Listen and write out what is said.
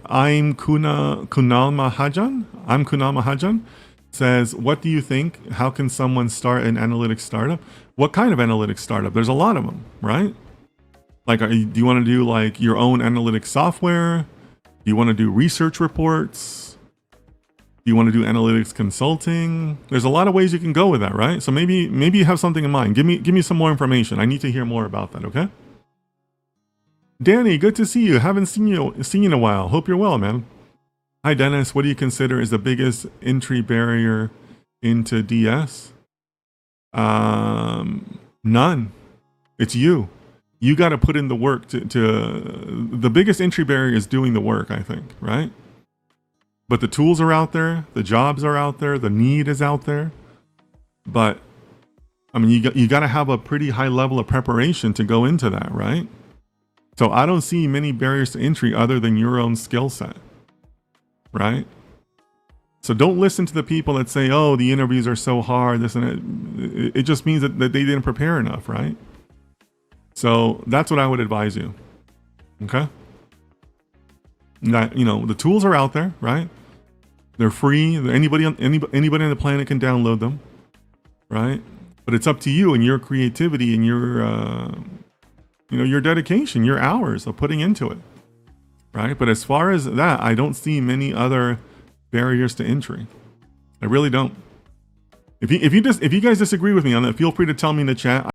I'm Kunal Mahajan. I'm Kunal Mahajan. Says, what do you think? How can someone start an analytics startup? What kind of analytics startup? There's a lot of them, right? Like, do you want to do like your own analytics software? Do you want to do research reports? Do you want to do analytics consulting? There's a lot of ways you can go with that, right? So maybe you have something in mind. Give me some more information. I need to hear more about that, okay? Danny, good to see you. Haven't seen you in a while. Hope you're well, man. Hi, Dennis. What do you consider is the biggest entry barrier into DS? None. It's you. You got to put in the work to the biggest entry barrier is doing the work, I think, right? But the tools are out there, the jobs are out there, the need is out there. But I mean, you got to have a pretty high level of preparation to go into that, right? So I don't see many barriers to entry other than your own skill set. Right? So don't listen to the people that say, oh, the interviews are so hard, this and that. It just means that they didn't prepare enough, right? So that's what I would advise you. Okay? That, the tools are out there, right? They're free. Anybody on the planet can download them, right? But it's up to you and your creativity and your dedication, your hours of putting into it. Right? But as far as that, I don't see many other barriers to entry. I really don't. If you guys disagree with me on that, feel free to tell me in the chat.